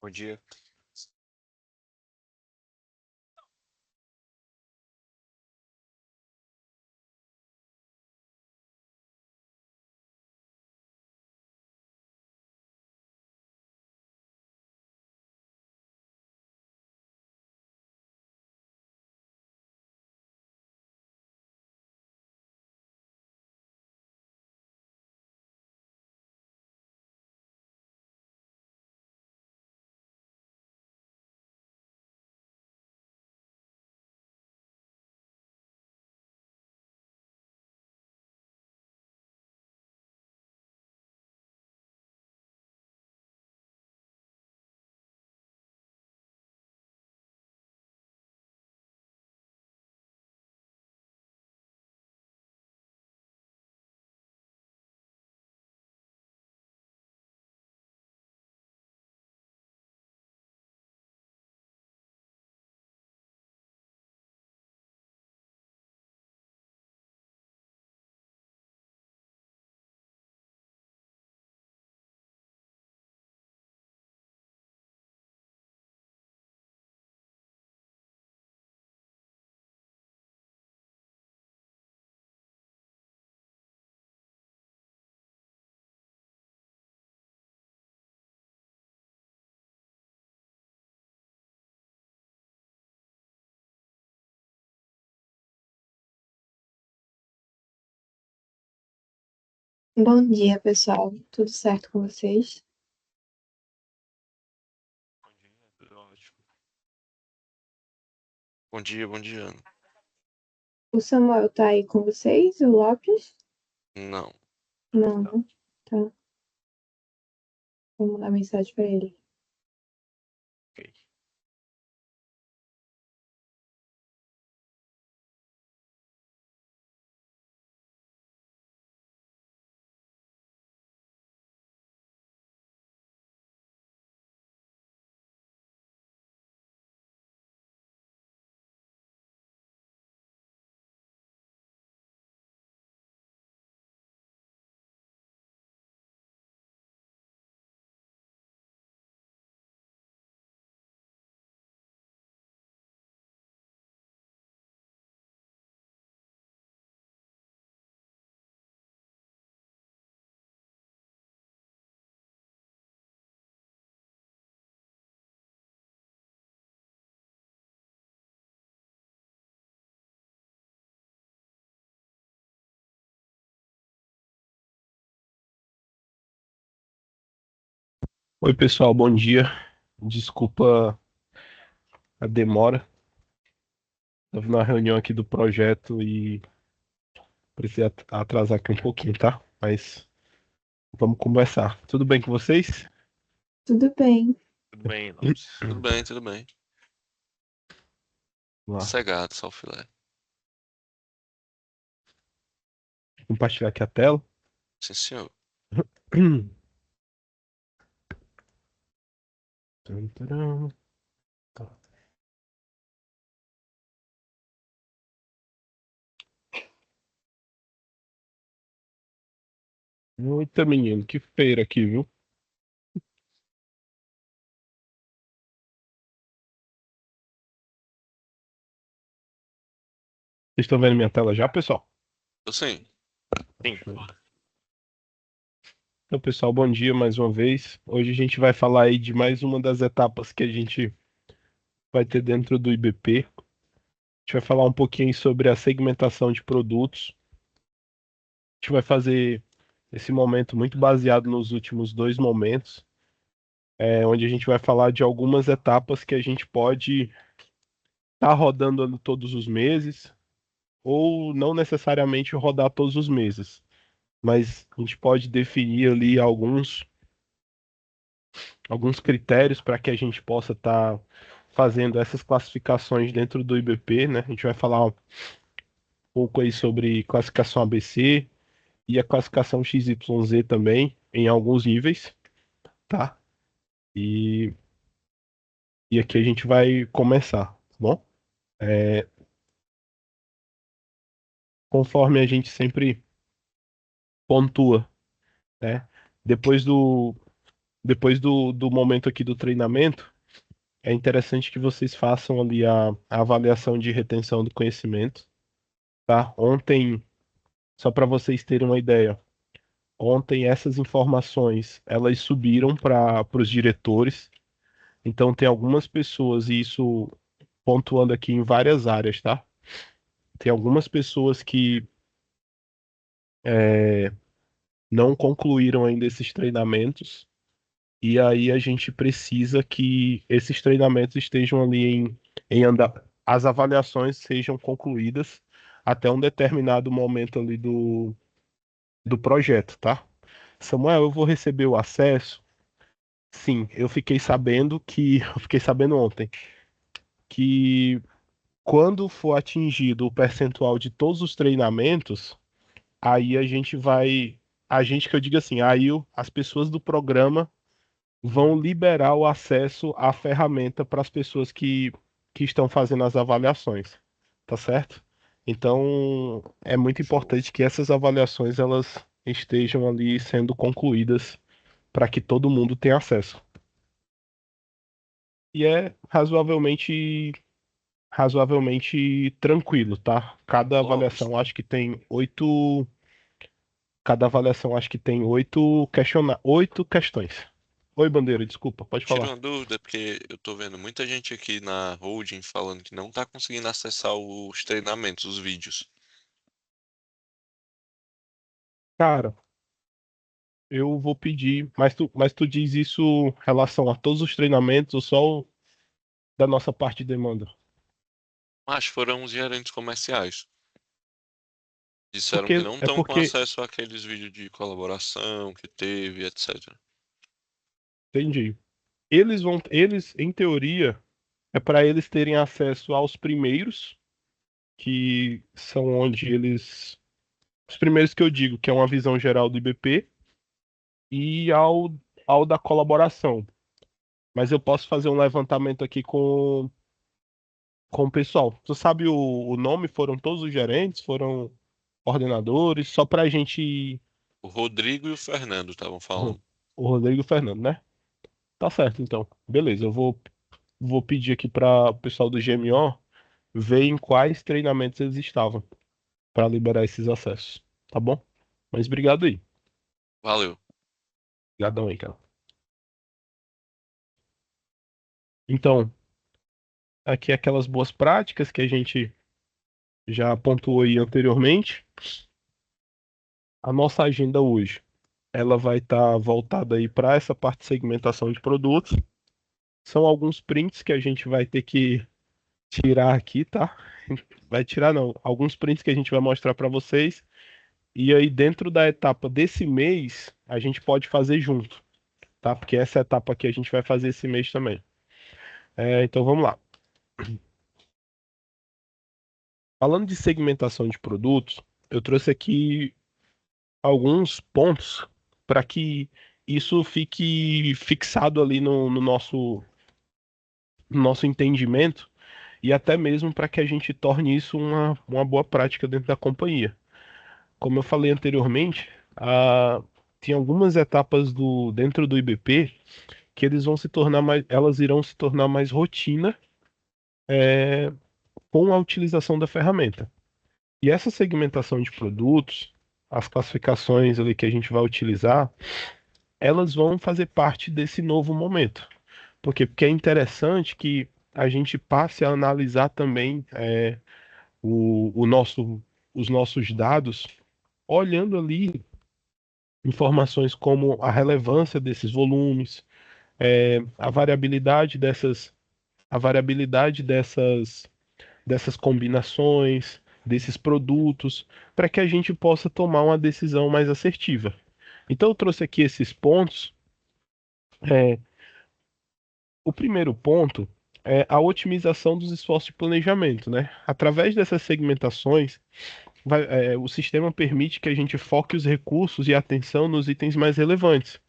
Bom dia. Bom dia, pessoal. Tudo certo com vocês? Bom dia, tudo ótimo. Bom dia, Ana. O Samuel tá aí com vocês, o Lopes? Não, Não, né? Tá. Vou mandar mensagem pra ele. ok. Oi, pessoal, bom dia. Desculpa a demora. Estava na reunião aqui do projeto e precisei atrasar aqui um pouquinho, tá? Mas vamos conversar. Tudo bem com vocês? Tudo bem. Tudo bem, Lopes? Tudo bem, tudo bem. Vamos lá. Sossegado, só o filé. Compartilhar aqui a tela. Sim, senhor. Tum, taram. Tá. Eita, menino, que feira aqui, viu? Vocês estão vendo minha tela já, pessoal? Eu sim. Sim. Show. Então, pessoal, bom dia mais uma vez. Hoje a gente vai falar aí de mais uma das etapas que a gente vai ter dentro do IBP. A gente vai falar um pouquinho sobre a segmentação de produtos. A gente vai fazer esse momento muito baseado nos últimos dois momentos, onde a gente vai falar de algumas etapas que a gente pode estar rodando todos os meses, ou não necessariamente rodar todos os meses, mas a gente pode definir ali alguns critérios para que a gente possa estar fazendo essas classificações dentro do IBP, né? A gente vai falar um pouco aí sobre classificação ABC e a classificação XYZ também, em alguns níveis, tá? E, e aqui a gente vai começar, tá bom? É, conforme a gente sempre pontua, né? Depois depois do momento aqui do treinamento, é interessante que vocês façam ali a avaliação de retenção do conhecimento, tá? Ontem, só para vocês terem uma ideia, ontem essas informações elas subiram para os diretores. Então tem algumas pessoas, e isso pontuando aqui em várias áreas, tá? Tem algumas pessoas que é, não concluíram ainda esses treinamentos, e aí a gente precisa que esses treinamentos estejam ali em andar, as avaliações sejam concluídas até um determinado momento ali do projeto, tá? Samuel, eu vou receber o acesso? Sim, eu fiquei sabendo ontem que quando for atingido o percentual de todos os treinamentos, aí a gente que eu digo assim, as pessoas do programa vão liberar o acesso à ferramenta para as pessoas que estão fazendo as avaliações, tá certo? Então, é muito importante que essas avaliações elas estejam ali sendo concluídas para que todo mundo tenha acesso. E é razoavelmente tranquilo, tá? Lopes, Cada avaliação acho que tem oito questões. Oi, Bandeira, desculpa, pode tira falar. uma dúvida, porque eu tô vendo muita gente aqui na holding falando que não tá conseguindo acessar os treinamentos, os vídeos. Cara, eu vou pedir, mas tu diz isso em relação a todos os treinamentos ou só da nossa parte de demanda? Mas foram os gerentes comerciais. Disseram que Porque não é estão com porque acesso àqueles vídeos de colaboração que teve, etc. entendi. Eles em teoria é para eles terem acesso aos primeiros, que são onde eles os primeiros que eu digo, que é uma visão geral do IBP e ao da colaboração. Mas eu posso fazer um levantamento aqui com o pessoal. Tu sabe o nome? Foram todos os gerentes? Foram coordenadores? Só para a gente. O Rodrigo e o Fernando estavam O falando. o Rodrigo e o Fernando, né? Tá certo, então. Beleza, vou pedir aqui para o pessoal do GMO ver em quais treinamentos eles estavam para liberar esses acessos. Tá bom? Mas obrigado aí. Valeu. Obrigadão aí, cara. Então, aqui aquelas boas práticas que a gente já pontuou aí anteriormente. A nossa agenda hoje, ela vai estar voltada aí para essa parte de segmentação de produtos. São alguns prints que a gente vai ter que tirar aqui, tá? Vai tirar não, alguns prints que a gente vai mostrar para vocês. E aí dentro da etapa desse mês, a gente pode fazer junto, tá? Porque essa etapa aqui a gente vai fazer esse mês também. Então vamos lá. Falando de segmentação de produtos, eu trouxe aqui alguns pontos para que isso fique fixado ali no nosso entendimento e até mesmo para que a gente torne isso uma boa prática dentro da companhia. Como eu falei anteriormente, tem algumas etapas dentro do IBP que elas irão se tornar mais rotina com a utilização da ferramenta. E essa segmentação de produtos, as classificações ali que a gente vai utilizar, elas vão fazer parte desse novo momento. Por quê? Porque é interessante que a gente passe a analisar também o nosso, os nossos dados, olhando ali informações como a relevância desses volumes, a variabilidade dessas combinações, desses produtos, para que a gente possa tomar uma decisão mais assertiva. Então, eu trouxe aqui esses pontos. É, o primeiro ponto é a otimização dos esforços de planejamento, né? Através dessas segmentações, o sistema permite que a gente foque os recursos e a atenção nos itens mais relevantes,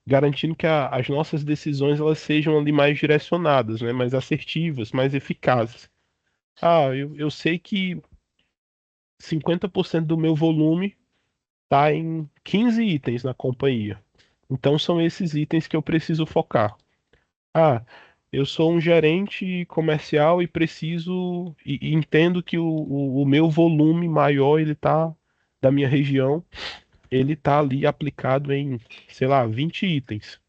garantindo que as nossas decisões elas sejam ali mais direcionadas, né? Mais assertivas, mais eficazes. Eu sei que 50% do meu volume está em 15 itens na companhia. Então são esses itens que eu preciso focar. Ah, eu sou um gerente comercial e preciso e entendo que o meu volume maior ele tá da minha região, ele tá ali aplicado em, sei lá, 20 itens.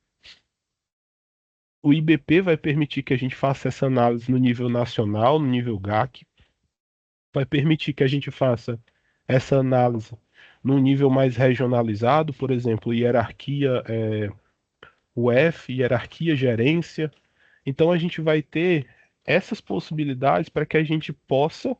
O IBP vai permitir que a gente faça essa análise no nível nacional, no nível GAC, vai permitir que a gente faça essa análise num nível mais regionalizado, por exemplo, hierarquia UF, hierarquia gerência. Então a gente vai ter essas possibilidades para que a gente possa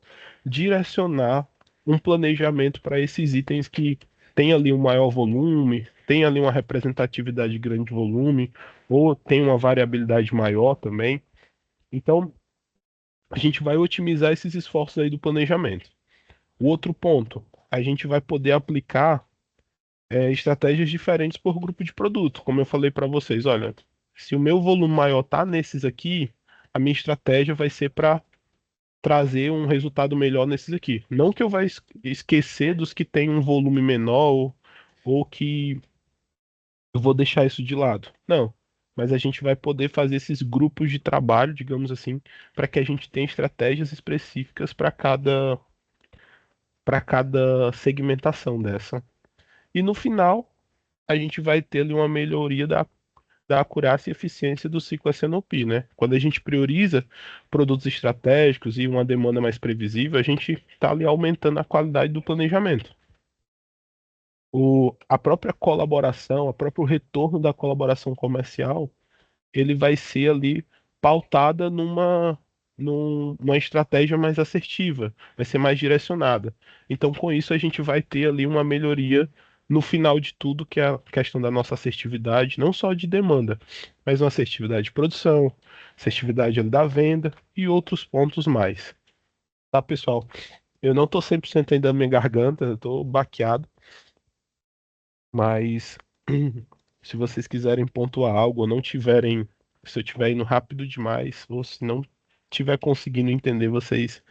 direcionar um planejamento para esses itens que tem ali um maior volume, tem ali uma representatividade de grande volume, ou tem uma variabilidade maior também. Então a gente vai otimizar esses esforços aí do planejamento. O outro ponto, a gente vai poder aplicar estratégias diferentes por grupo de produto. Como eu falei para vocês, olha, se o meu volume maior está nesses aqui, a minha estratégia vai ser para trazer um resultado melhor nesses aqui. Não que eu vá esquecer dos que têm um volume menor ou que eu vou deixar isso de lado. Não. Mas a gente vai poder fazer esses grupos de trabalho, digamos assim, para que a gente tenha estratégias específicas para cada segmentação dessa. E no final, a gente vai ter ali uma melhoria da acurácia e eficiência do ciclo S&OP, né? Quando a gente prioriza produtos estratégicos e uma demanda mais previsível, a gente está ali aumentando a qualidade do planejamento. A própria colaboração, o próprio retorno da colaboração comercial, ele vai ser ali pautada numa estratégia mais assertiva, vai ser mais direcionada. Então, com isso, a gente vai ter ali uma melhoria no final de tudo, que é a questão da nossa assertividade, não só de demanda, mas uma assertividade de produção, assertividade ali da venda e outros pontos mais. Tá, pessoal? Eu não tô 100% ainda na minha garganta, eu tô baqueado, mas se vocês quiserem pontuar algo ou não tiverem, se eu estiver indo rápido demais, ou se não estiver conseguindo entender, vocês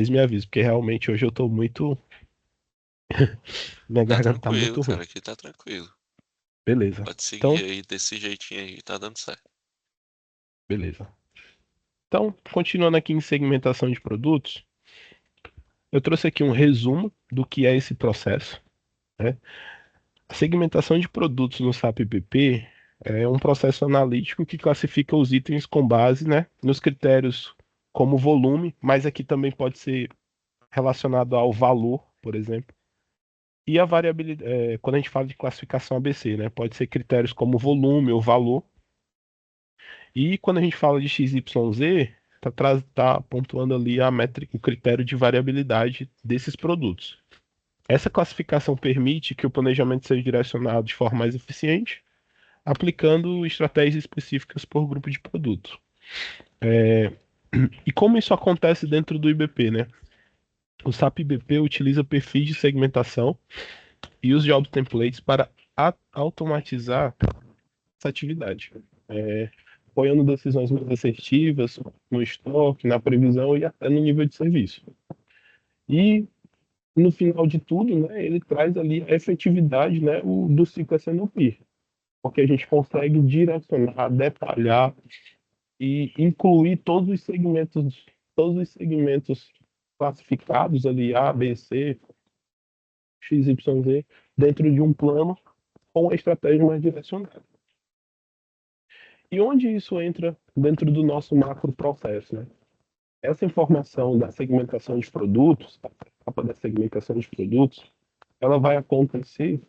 me avisam, porque realmente hoje eu tô muito. Minha Tá garganta tá tranquilo, muito ruim. cara, aqui tá tranquilo. Beleza. Pode seguir Então, aí desse jeitinho aí, tá dando certo. beleza. Então, continuando aqui em segmentação de produtos, eu trouxe aqui um resumo do que é esse processo, né? A segmentação de produtos no SAP PP é um processo analítico que classifica os itens com base, né, nos critérios como volume, mas aqui também pode ser relacionado ao valor, por exemplo. E a variabilidade, quando a gente fala de classificação ABC, né, pode ser critérios como volume ou valor. E quando a gente fala de XYZ, tá pontuando ali a métrica, o critério de variabilidade desses produtos. Essa classificação permite que o planejamento seja direcionado de forma mais eficiente, aplicando estratégias específicas por grupo de produto. E como isso acontece dentro do IBP, né? O SAP IBP utiliza perfis de segmentação e os job templates para automatizar essa atividade, apoiando decisões mais assertivas no estoque, na previsão e até no nível de serviço. E no final de tudo, né, ele traz ali a efetividade, né, do ciclo S&OP, porque a gente consegue direcionar, detalhar e incluir todos os segmentos classificados ali, A, B, C, X, Y, Z, dentro de um plano com a estratégia mais direcionada. E onde isso entra dentro do nosso macro processo, né? Essa informação da segmentação de produtos, a etapa da segmentação de produtos, ela vai acontecer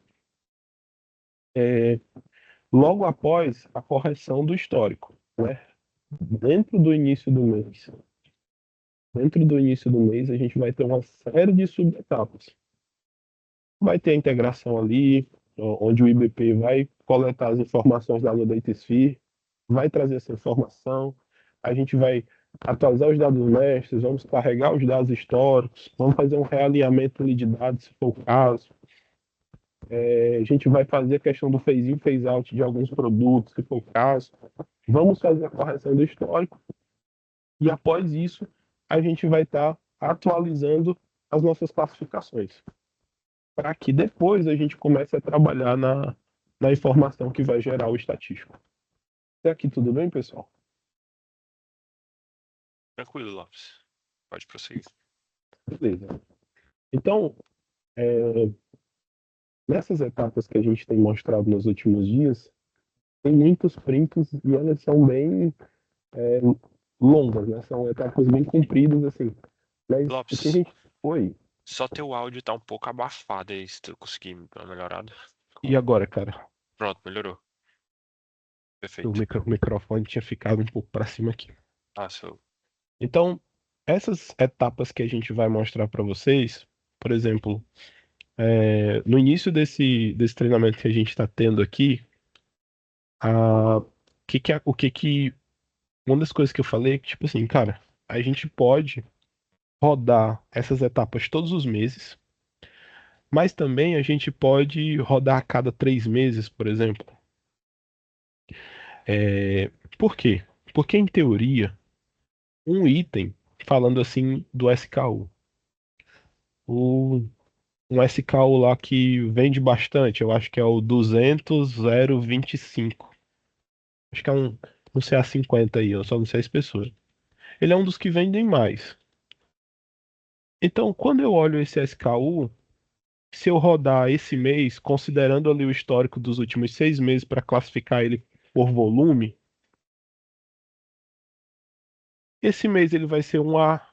logo após a correção do histórico, né? Dentro do início do mês. Dentro do início do mês, a gente vai ter uma série de subetapas. Vai ter a integração ali, onde o IBP vai coletar as informações da DataSphere, vai trazer essa informação, a gente vai atualizar os dados mestres, vamos carregar os dados históricos, vamos fazer um realinhamento de dados, se for o caso. A gente vai fazer a questão do phase-in e phase-out de alguns produtos, se for o caso. Vamos fazer a correção do histórico e após isso a gente vai estar atualizando as nossas classificações, para que depois a gente comece a trabalhar na informação que vai gerar o estatístico. Até aqui tudo bem, pessoal? Tranquilo, Lopes. Pode prosseguir. Beleza. Então, é, nessas etapas que a gente tem mostrado nos últimos dias, tem muitos prints e elas são bem é, longas, né? São etapas bem compridas, assim. Mas o que a Lopes, gente foi. só teu áudio tá um pouco abafado aí, se tu conseguir dar uma melhorada. E agora, cara? Pronto, melhorou. O Perfeito. microfone tinha ficado um pouco para cima aqui. Ah, show. Então, essas etapas que a gente vai mostrar para vocês, por exemplo, no início desse treinamento que a gente está tendo aqui, o que que uma das coisas que eu falei é que, tipo assim, cara, a gente pode rodar essas etapas todos os meses, mas também a gente pode rodar a cada 3 meses, por exemplo. É, por quê? Porque, em teoria, um item, falando assim do SKU, o, um SKU lá que vende bastante, eu acho que é o 200.025. Acho que é um CA50 aí, eu só não sei a espessura. Ele é um dos que vendem mais. Então, quando eu olho esse SKU, se eu rodar esse mês, considerando ali o histórico dos últimos 6 meses para classificar ele por volume, esse mês ele vai ser um A.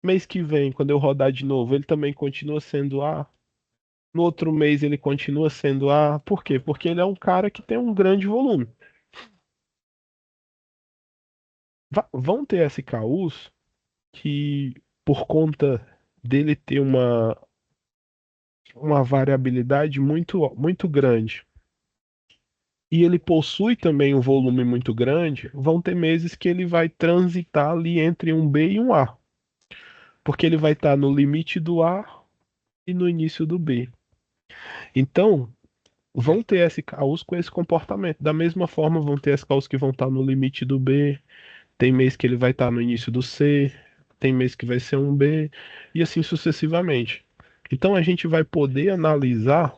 Mês que vem, quando eu rodar de novo, ele também continua sendo A. No outro mês ele continua sendo A. Por quê? Porque ele é um cara que tem um grande volume. Vão ter SKUs que, por conta dele ter uma variabilidade muito, muito grande, e ele possui também um volume muito grande, vão ter meses que ele vai transitar ali entre um B e um A, porque ele vai estar no limite do A e no início do B. Então, vão ter SKUs com esse comportamento. Da mesma forma, vão ter SKUs que vão estar no limite do B, tem mês que ele vai estar no início do C, tem mês que vai ser um B, e assim sucessivamente. Então, a gente vai poder analisar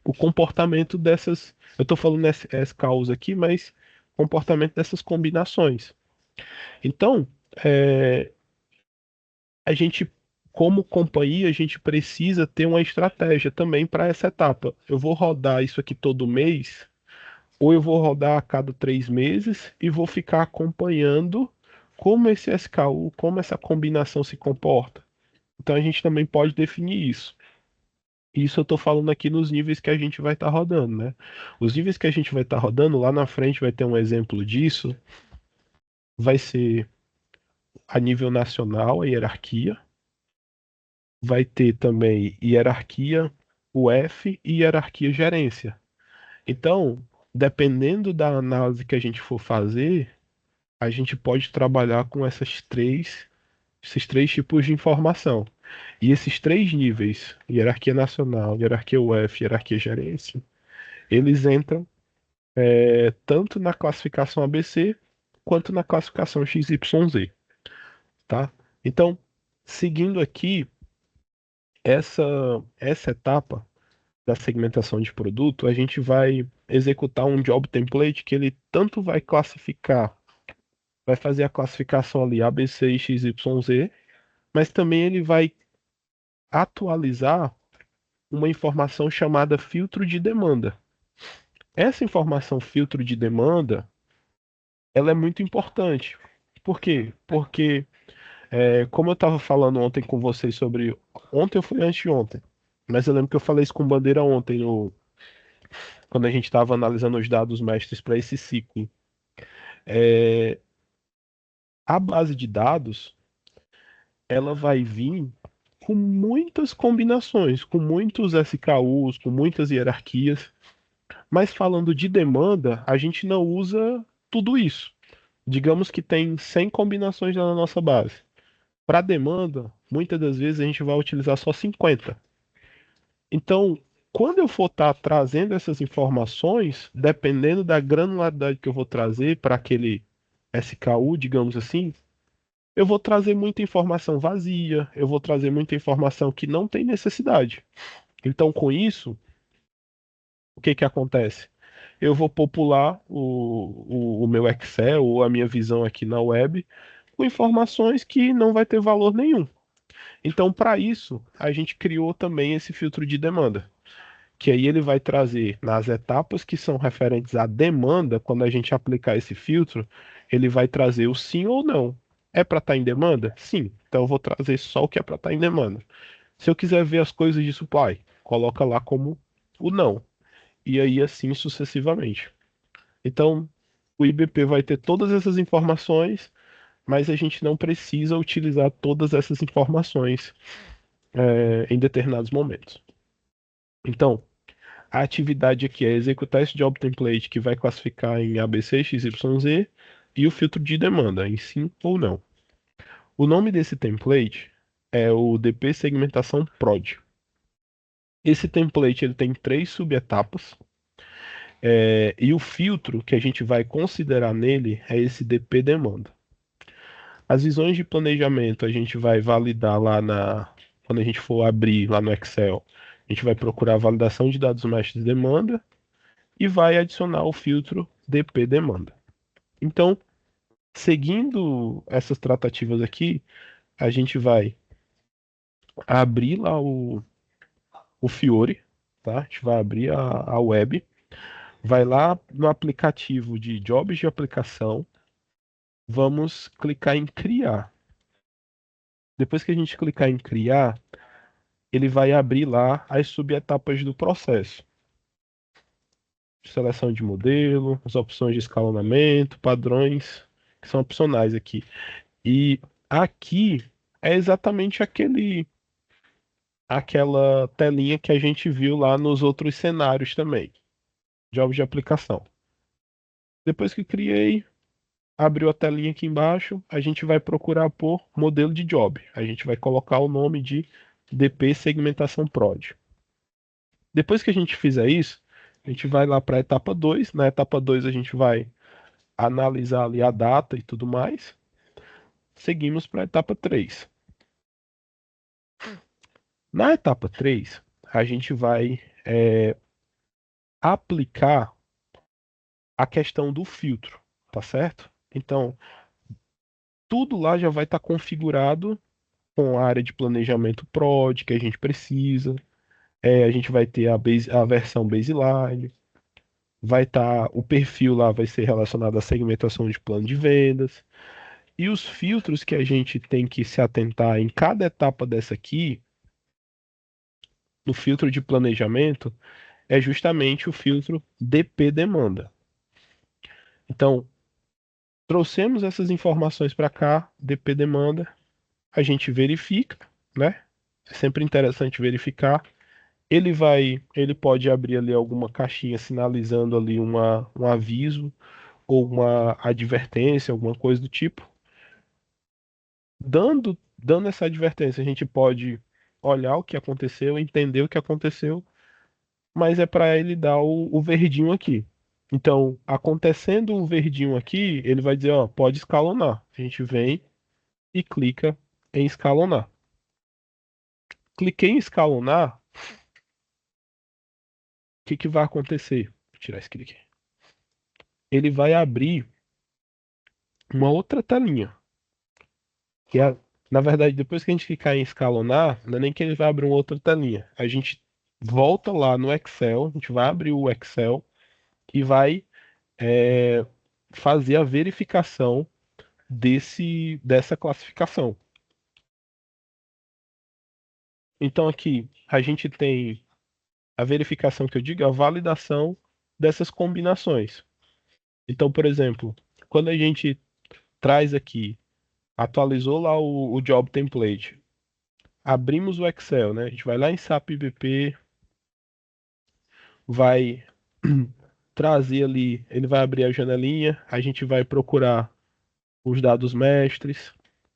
o comportamento dessas. Eu estou falando SKUs aqui, mas comportamento dessas combinações. Então, é, a gente, como companhia, a gente precisa ter uma estratégia também para essa etapa. Eu vou rodar isso aqui todo mês, ou eu vou rodar a cada 3 meses e vou ficar acompanhando como esse SKU, como essa combinação se comporta. Então a gente também pode definir isso. Isso eu estou falando aqui nos níveis que a gente vai estar rodando, né? Os níveis que a gente vai estar rodando, lá na frente vai ter um exemplo disso. Vai ser a nível nacional, a hierarquia. Vai ter também hierarquia UF e hierarquia gerência. Então, dependendo da análise que a gente for fazer, a gente pode trabalhar com esses três tipos de informação. E esses 3 níveis, hierarquia nacional, hierarquia UF, hierarquia gerência, eles entram tanto na classificação ABC quanto na classificação XYZ, tá? Então, seguindo aqui essa essa etapa da segmentação de produto, a gente vai executar um job template que ele tanto vai classificar, vai fazer a classificação ali ABC e XYZ, mas também ele vai atualizar uma informação chamada filtro de demanda. Essa informação filtro de demanda, ela é muito importante. Por quê? Porque, como eu estava falando ontem com vocês sobre. Ontem eu fui anteontem, mas eu lembro que eu falei isso com Bandeira ontem, quando a gente estava analisando os dados mestres para esse ciclo. É, a base de dados, ela vai vir com muitas combinações, com muitos SKUs, com muitas hierarquias. Mas falando de demanda, a gente não usa tudo isso. Digamos que tem 100 combinações na nossa base. Para demanda, muitas das vezes a gente vai utilizar só 50. Então, quando eu for estar trazendo essas informações, dependendo da granularidade que eu vou trazer para aquele SKU, digamos assim, eu vou trazer muita informação vazia, eu vou trazer muita informação que não tem necessidade. Então, com isso, o que que acontece? Eu vou popular o meu Excel ou a minha visão aqui na web com informações que não vai ter valor nenhum. Então, para isso, a gente criou também esse filtro de demanda, que aí ele vai trazer nas etapas que são referentes à demanda, quando a gente aplicar esse filtro, ele vai trazer o sim ou não. É para estar em demanda? Sim. Então eu vou trazer só o que é para estar em demanda. Se eu quiser ver as coisas de supply, coloca lá como o não. E aí assim sucessivamente. Então, o IBP vai ter todas essas informações, mas a gente não precisa utilizar todas essas informações em determinados momentos. Então, a atividade aqui é executar esse job template que vai classificar em ABC, XYZ e o filtro de demanda, em sim ou não. O nome desse template é o DP Segmentação Prod. Esse template ele tem 3 subetapas, e o filtro que a gente vai considerar nele é esse DP demanda. As visões de planejamento a gente vai validar quando a gente for abrir lá no Excel, a gente vai procurar a validação de dados mestres de demanda e vai adicionar o filtro DP demanda. Então, seguindo essas tratativas aqui, a gente vai abrir lá o Fiori, tá? A gente vai abrir a web, vai lá no aplicativo de jobs de aplicação, vamos clicar em criar. Depois que a gente clicar em criar, ele vai abrir lá as subetapas do processo. Seleção de modelo, as opções de escalonamento, padrões, que são opcionais aqui. E aqui é exatamente aquela telinha que a gente viu lá nos outros cenários também, jobs de aplicação. Depois que criei, abriu a telinha aqui embaixo, a gente vai procurar por modelo de job. A gente vai colocar o nome de DP Segmentação Prod. Depois que a gente fizer isso, a gente vai lá para a etapa 2. Na etapa 2 a gente vai analisar ali a data e tudo mais. Seguimos para a etapa 3. Na etapa 3, a gente vai aplicar a questão do filtro, tá certo? Então, tudo lá já vai estar configurado com a área de planejamento prod que a gente precisa. A gente vai ter a versão baseline, vai estar o perfil lá vai ser relacionado à segmentação de plano de vendas. E os filtros que a gente tem que se atentar em cada etapa dessa aqui, no filtro de planejamento, é justamente o filtro DP demanda. Então, trouxemos essas informações para cá, DP demanda, a gente verifica, né? É sempre interessante verificar. Ele pode abrir ali alguma caixinha sinalizando ali um aviso ou uma advertência, alguma coisa do tipo. Dando essa advertência, a gente pode olhar o que aconteceu, entender o que aconteceu, mas é para ele dar o verdinho aqui. Então, acontecendo o verdinho aqui, ele vai dizer, ó, pode escalonar. A gente vem e clica em escalonar. Cliquei em escalonar, o que que vai acontecer? Vou tirar esse clique. Ele vai abrir uma outra telinha. Na verdade, depois que a gente clicar em escalonar, não é nem que ele vai abrir uma outra telinha. A gente volta lá no Excel, a gente vai abrir o Excel e vai é, fazer a verificação dessa classificação. Então aqui a gente tem a verificação que eu digo, a validação dessas combinações. Então, por exemplo, quando a gente traz aqui, atualizou lá o job template, abrimos o Excel, né? A gente vai lá em SAP BP, vai trazer ali, ele vai abrir a janelinha, a gente vai procurar os dados mestres,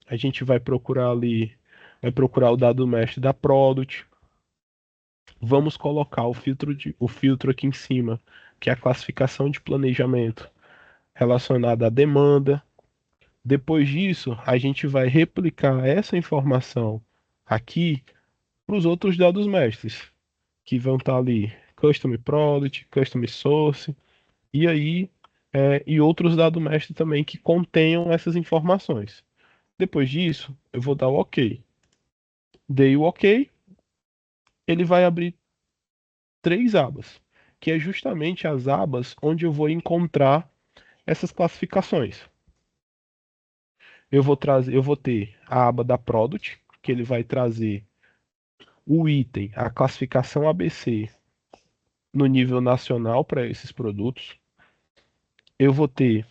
a gente vai procurar ali, vai procurar o dado mestre da product. Vamos colocar o filtro aqui em cima, que é a classificação de planejamento relacionada à demanda. Depois disso, a gente vai replicar essa informação aqui para os outros dados mestres, que vão estar ali Custom Product, Custom Source, e aí e outros dados mestre também que contenham essas informações. Depois disso, eu vou dar o OK. Dei o OK, ele vai abrir três abas, que é justamente as abas onde eu vou encontrar essas classificações. Eu vou ter a aba da Product, que ele vai trazer o item, a classificação ABC no nível nacional para esses produtos. Eu vou ter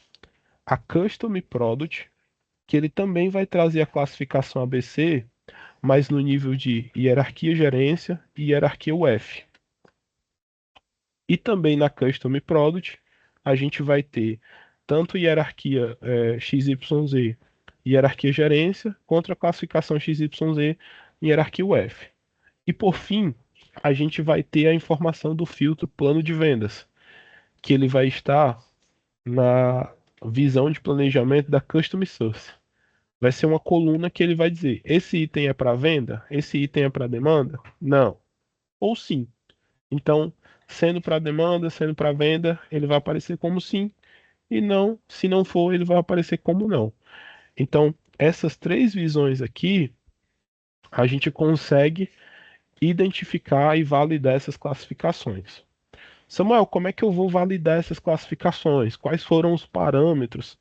a Custom Product, que ele também vai trazer a classificação ABC, mas no nível de hierarquia gerência e hierarquia UF. E também na Custom Product, a gente vai ter tanto hierarquia XYZ, hierarquia gerência, contra a classificação XYZ e hierarquia UF. E por fim, a gente vai ter a informação do filtro plano de vendas, que ele vai estar na visão de planejamento da Custom Source. Vai ser uma coluna que ele vai dizer: esse item é para venda? Esse item é para demanda? Não. Ou sim. Então, sendo para demanda, sendo para venda, ele vai aparecer como sim. E não, se não for, ele vai aparecer como não. Então, essas três visões aqui, a gente consegue identificar e validar essas classificações. Samuel, como é que eu vou validar essas classificações? Quais foram os parâmetros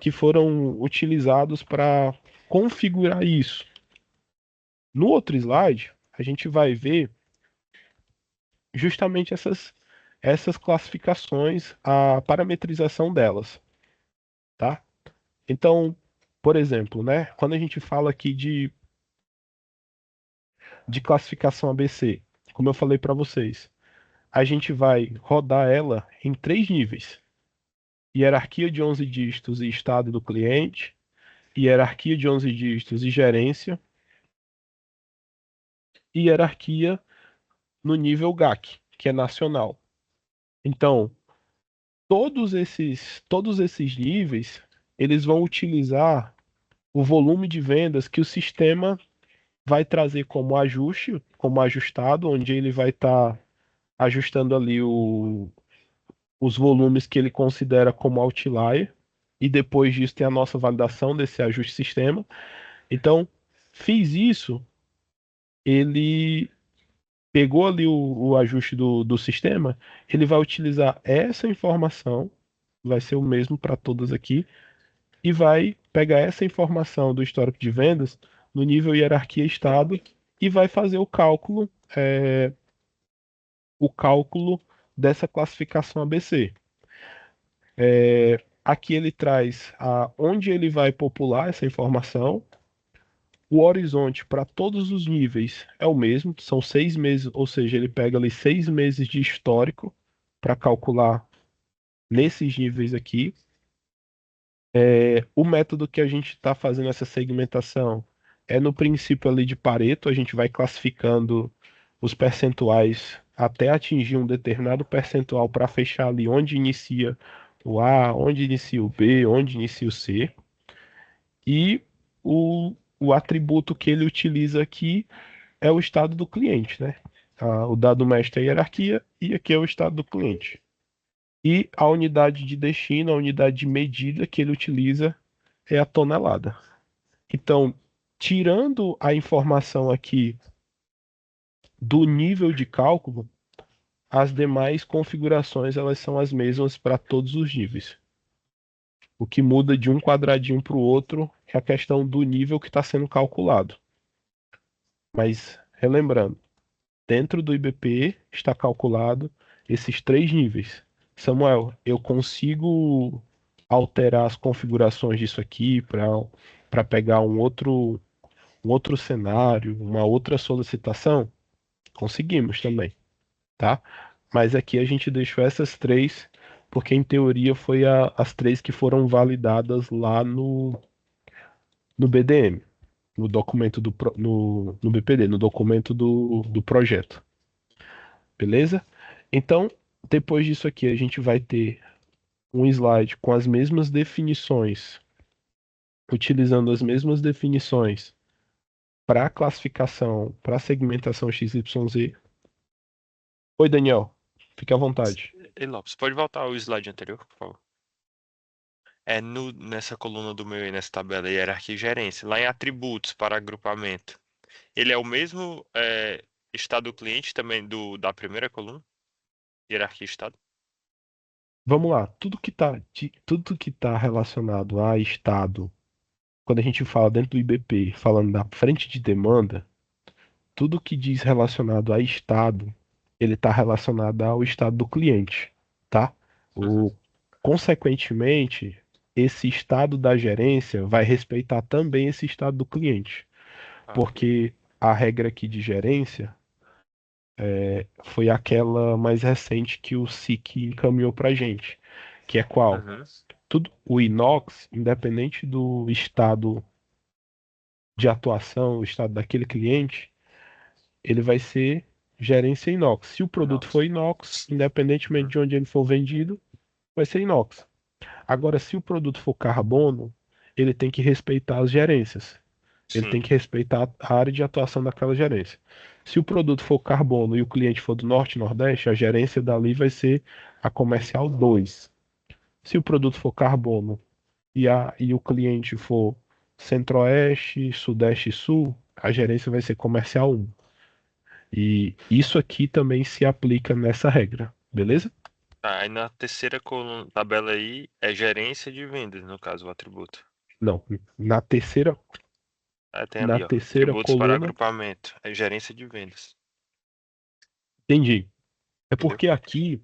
que foram utilizados para configurar isso? No outro slide, a gente vai ver justamente essas classificações, a parametrização delas, tá? Então, por exemplo, né, quando a gente fala aqui de classificação ABC, como eu falei para vocês, a gente vai rodar ela em três níveis: hierarquia de 11 dígitos e estado do cliente, hierarquia de 11 dígitos e gerência, e hierarquia no nível GAC, que é nacional. Então, todos esses níveis, eles vão utilizar o volume de vendas que o sistema vai trazer como ajuste, como ajustado, onde ele vai estar ajustando ali os volumes que ele considera como outlier, e depois disso tem a nossa validação desse ajuste sistema. Então, fiz isso, ele pegou ali o ajuste do sistema, ele vai utilizar essa informação, vai ser o mesmo para todas aqui, e vai pegar essa informação do histórico de vendas no nível hierarquia estado e vai fazer o cálculo dessa classificação ABC. Aqui ele traz onde ele vai popular essa informação. O horizonte para todos os níveis é o mesmo, são 6 meses, ou seja, ele pega ali 6 meses de histórico para calcular nesses níveis aqui. O método que a gente está fazendo essa segmentação é no princípio ali de Pareto, a gente vai classificando os percentuais até atingir um determinado percentual para fechar ali onde inicia o A, onde inicia o B, onde inicia o C. E o atributo que ele utiliza aqui é o estado do cliente, né? O dado mestre é a hierarquia e aqui é o estado do cliente. E a unidade de destino, a unidade de medida que ele utiliza é a tonelada. Então, tirando a informação aqui do nível de cálculo, as demais configurações elas são as mesmas para todos os níveis. O que muda de um quadradinho para o outro é a questão do nível que está sendo calculado. Mas, relembrando, dentro do IBP está calculado esses três níveis. Samuel, eu consigo alterar as configurações disso aqui para pegar um outro cenário, uma outra solicitação? Conseguimos também, tá? Mas aqui a gente deixou essas três, porque em teoria foi as três que foram validadas lá no BDM, no documento no BPD, no documento do projeto. Beleza? Então, depois disso aqui, a gente vai ter um slide com as mesmas definições, utilizando as mesmas definições para classificação, para segmentação XYZ. Oi, Daniel. Fique à vontade. E Lopes, pode voltar ao slide anterior, por favor? Nessa coluna do meu aí, nessa tabela, hierarquia e gerência, lá em atributos para agrupamento. Ele é o mesmo estado do cliente também da primeira coluna? Hierarquia e estado? Vamos lá. Tudo que tá relacionado a estado, quando a gente fala dentro do IBP, falando da frente de demanda, tudo que diz relacionado a estado, ele está relacionado ao estado do cliente, tá? Uhum. O, consequentemente, esse estado da gerência vai respeitar também esse estado do cliente, Ah, porque a regra aqui de gerência foi aquela mais recente que o SIC encaminhou para gente, que é qual? uhum. O inox, independente do estado de atuação, o estado daquele cliente, ele vai ser gerência inox. Se o produto for Inox. inox, independentemente Uhum. de onde ele for vendido, vai ser inox. Agora, se o produto for carbono, ele tem que respeitar as gerências. Ele Sim, tem que respeitar a área de atuação daquela gerência. Se o produto for carbono e o cliente for do Norte e Nordeste, a gerência dali vai ser a comercial 2. Se o produto for carbono e o cliente for Centro-Oeste, Sudeste e Sul, a gerência vai ser comercial 1. E isso aqui também se aplica nessa regra, beleza? tá. Aí na terceira coluna, tabela aí é gerência de vendas, no caso, o atributo. Não, na terceira, Aí tem na ali, ó. terceira Atributos para coluna, agrupamento. É gerência de vendas. entendi. É Entendeu? porque aqui,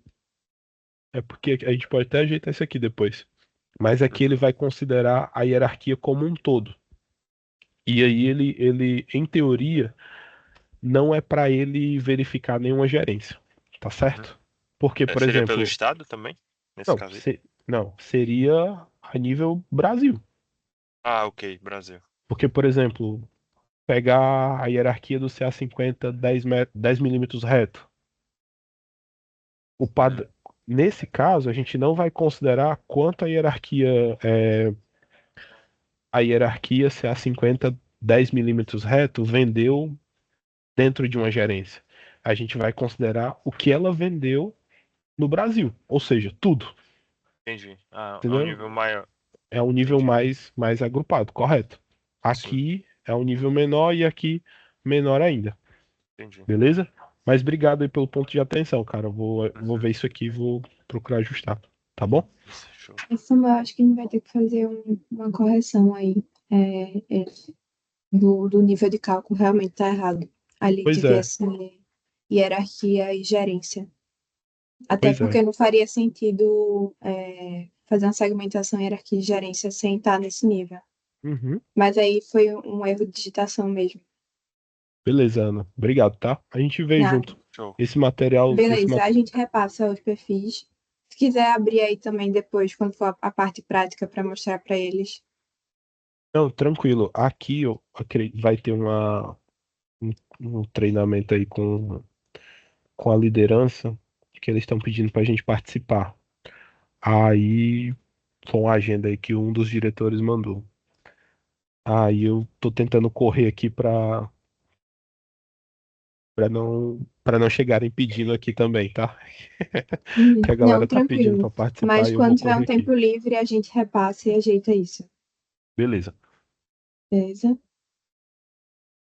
é porque a gente pode até ajeitar isso aqui depois. Mas aqui ele Uhum. vai considerar a hierarquia como um todo. E aí em teoria, não é para ele verificar nenhuma gerência, tá Uhum. certo? Porque, por Seria pelo exemplo, estado também? Nesse não, caso aí? não, seria a nível Brasil. Ah, ok, Brasil. Porque, por exemplo, pegar a hierarquia do CA50 10 milímetros reto. O Uhum. pad... Nesse caso, a gente não vai considerar quanto a hierarquia CA50 10 milímetros reto vendeu dentro de uma gerência. A gente vai considerar o que ela vendeu no Brasil, ou seja, tudo, Entendi. Ah, é um entendeu? nível maior. É um nível Entendi. mais agrupado, correto? Sim, Aqui é um nível menor e aqui menor ainda. entendi. Beleza? Mas obrigado aí pelo ponto de atenção, cara. Vou Uhum. ver isso aqui e vou procurar ajustar. Tá bom? Isso, show. Essa eu acho que a gente vai ter que fazer uma correção aí. Do nível de cálculo realmente tá errado. Ali Pois devia é, ser hierarquia e gerência. Até pois é. porque não faria sentido fazer uma segmentação hierarquia e gerência sem estar nesse nível. Uhum. Mas aí foi um erro de digitação mesmo. Beleza, Ana. Obrigado, tá? A gente vê Nada. junto. Show. Esse material, Beleza, a gente repassa os perfis. Se quiser abrir aí também depois, quando for a parte prática, para mostrar para eles. Não, tranquilo. Aqui vai ter um, um treinamento aí com a liderança que eles estão pedindo pra gente participar. Aí, com a agenda aí que um dos diretores mandou. Aí eu tô tentando correr aqui para não chegarem pedindo aqui também, tá? Que a Não, galera tá pedindo tranquilo. para participar Mas e eu vou quando tiver correr um aqui. tempo livre, a gente repassa e ajeita isso. Beleza, Beleza?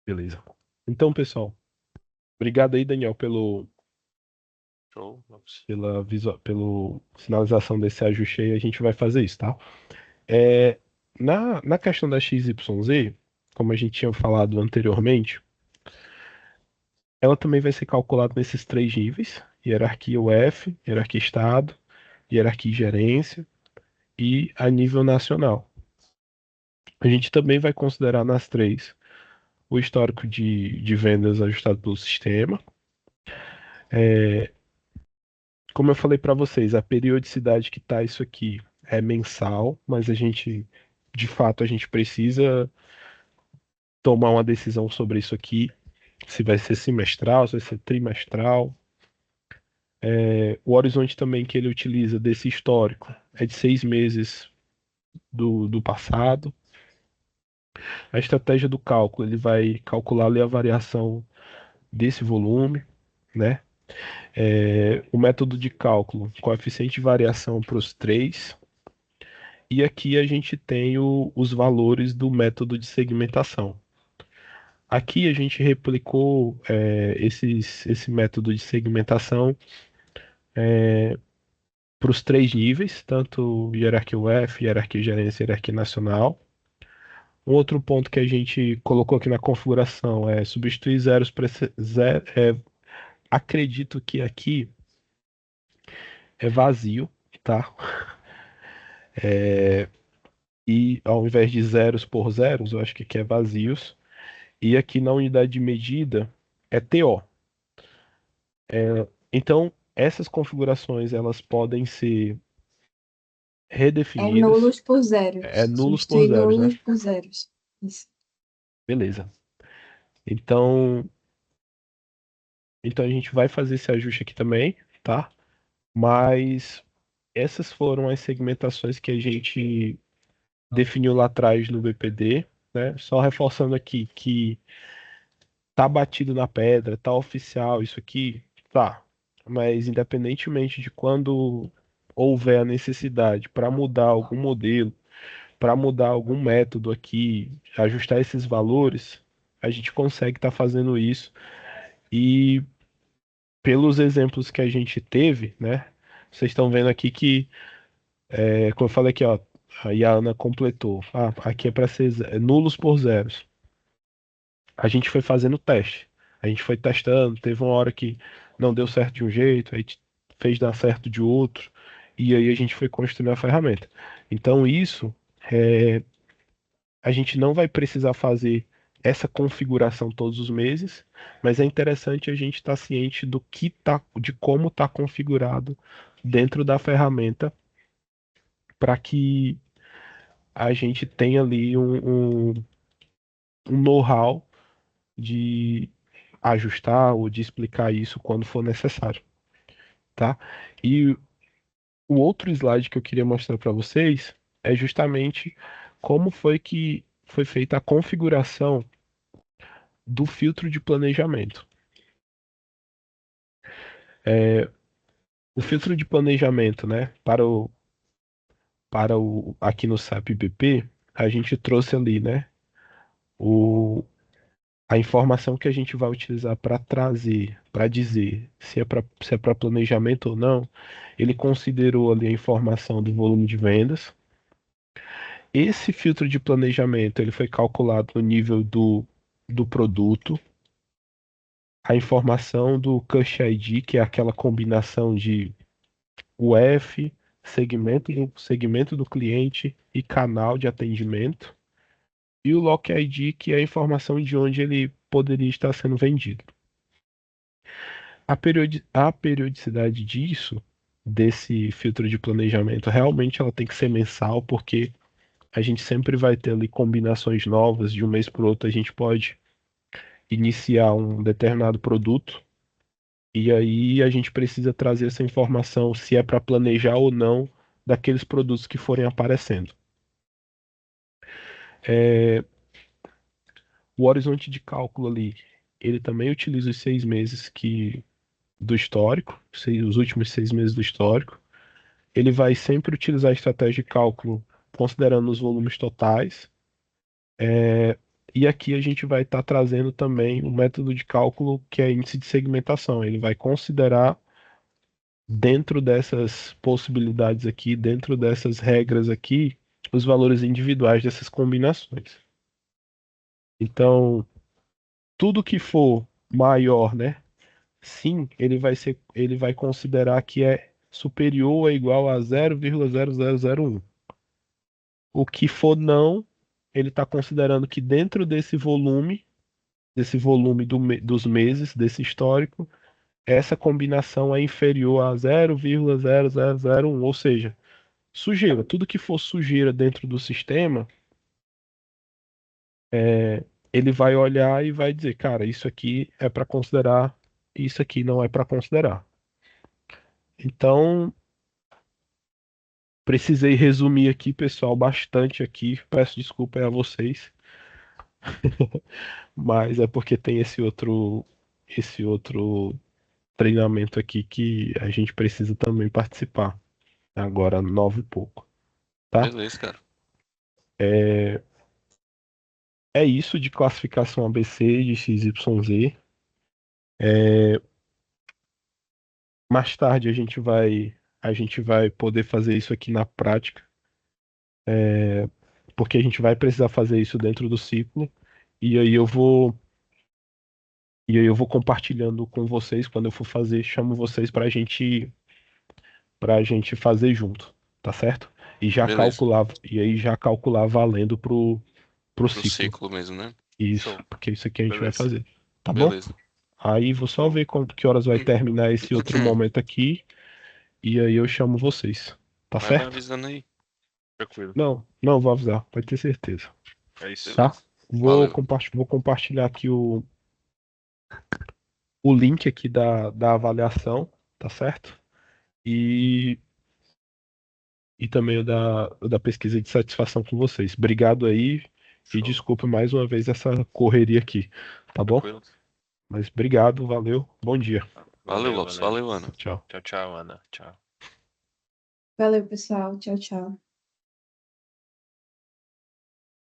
beleza. Então, pessoal, obrigado aí, Daniel, Show. Lopes. pelo sinalização desse ajuste aí. A gente vai fazer isso, tá? É, na questão da XYZ, como a gente tinha falado anteriormente, ela também vai ser calculada nesses três níveis: hierarquia UF, hierarquia Estado, hierarquia e gerência e a nível nacional. A gente também vai considerar nas três o histórico de vendas ajustado pelo sistema. É, como eu falei para vocês, a periodicidade que está isso aqui é mensal, mas de fato, a gente precisa tomar uma decisão sobre isso aqui, se vai ser semestral, se vai ser trimestral. O horizonte também que ele utiliza desse histórico é de 6 meses do passado. A estratégia do cálculo, ele vai calcular ali a variação desse volume, né? O método de cálculo, coeficiente de variação para os três. E aqui a gente tem os valores do método de segmentação. Aqui a gente replicou esse método de segmentação para os três níveis, tanto hierarquia UF, hierarquia gerência e hierarquia nacional. Um outro ponto que a gente colocou aqui na configuração é substituir zeros para zero. Acredito que aqui é vazio, tá? E ao invés de zeros por zeros, eu acho que aqui é vazios. E aqui na unidade de medida é TO. Então, essas configurações elas podem ser É redefinidas. nulos por É zeros. nulos por Substituir zeros, né? nulos por zeros. Isso. Beleza. Então, a gente vai fazer esse ajuste aqui também, tá? Mas essas foram as segmentações que a gente definiu lá atrás no BPD, né? Só reforçando aqui que tá batido na pedra, tá oficial isso aqui, tá. Mas independentemente de quando houver a necessidade para mudar algum modelo, para mudar algum método aqui, ajustar esses valores, a gente consegue estar fazendo isso. E pelos exemplos que a gente teve, né? Vocês estão vendo aqui que, como eu falei aqui, ó, aí a Ana completou. Ah, aqui é para ser nulos por zeros. A gente foi fazendo teste. A gente foi testando, teve uma hora que não deu certo de um jeito, aí fez dar certo de outro, e aí a gente foi construindo a ferramenta. Então isso a gente não vai precisar fazer essa configuração todos os meses, mas é interessante a gente estar ciente de como está configurado dentro da ferramenta para que a gente tenha ali um know-how de ajustar ou de explicar isso quando for necessário, tá? E o outro slide que eu queria mostrar para vocês é justamente como foi que foi feita a configuração do filtro de planejamento. O filtro de planejamento, né, para o aqui no SAP BP, a gente trouxe ali, né, o, a informação que a gente vai utilizar para trazer, para dizer se é para planejamento ou não. Ele considerou ali a informação do volume de vendas. Esse filtro de planejamento ele foi calculado no nível do produto, a informação do Cush ID, que é aquela combinação de UF, segmento do cliente e canal de atendimento, e o Lock ID, que é a informação de onde ele poderia estar sendo vendido. A periodicidade desse filtro de planejamento, realmente ela tem que ser mensal, porque a gente sempre vai ter ali combinações novas, de um mês para o outro a gente pode iniciar um determinado produto, e aí a gente precisa trazer essa informação se é para planejar ou não daqueles produtos que forem aparecendo. É, o horizonte de cálculo ali, ele também utiliza os 6 meses do histórico, os últimos 6 meses do histórico. Ele vai sempre utilizar a estratégia de cálculo considerando os volumes totais. E aqui a gente vai estar trazendo também um método de cálculo que é índice de segmentação. Ele vai considerar dentro dessas possibilidades aqui, dentro dessas regras aqui, os valores individuais dessas combinações. Então, tudo que for maior, né? Sim, ele vai considerar que é superior ou igual a 0,0001. O que for não, ele está considerando que dentro desse volume dos meses, desse histórico, essa combinação é inferior a 0,0001, ou seja, sujeira. Tudo que for sujeira dentro do sistema, ele vai olhar e vai dizer, cara, isso aqui é para considerar, isso aqui não é para considerar. Então, precisei resumir aqui, pessoal, bastante aqui. Peço desculpa aí a vocês, mas é porque tem esse outro treinamento aqui que a gente precisa também participar. Agora, 9 e pouco, tá? Beleza, cara. É isso de classificação ABC de XYZ. É, mais tarde a gente vai poder fazer isso aqui na prática, porque a gente vai precisar fazer isso dentro do ciclo. E aí eu vou compartilhando com vocês quando eu for fazer, chamo vocês para a gente fazer junto, tá certo? Beleza. E aí já calcular valendo pro Pro ciclo. ciclo mesmo, né? Isso, Show. porque isso aqui a gente vai Beleza. fazer, tá bom? Beleza. Aí vou só ver que horas vai terminar esse outro momento aqui e aí eu chamo vocês, tá Mas vai certo? avisando aí. Tranquilo. Não, não vou avisar, pode ter certeza, É isso. tá? Beleza. Vou Valeu. compartilhar aqui o link aqui da avaliação, tá certo? E, e também o da pesquisa de satisfação com vocês. Obrigado aí e Show. desculpa mais uma vez essa correria aqui, tá bom? Tranquilo. Mas obrigado, valeu, bom dia. Valeu, Lopes. Valeu. Valeu, Ana. Tchau. Tchau, tchau, Ana. Tchau. Valeu, pessoal. Tchau, tchau.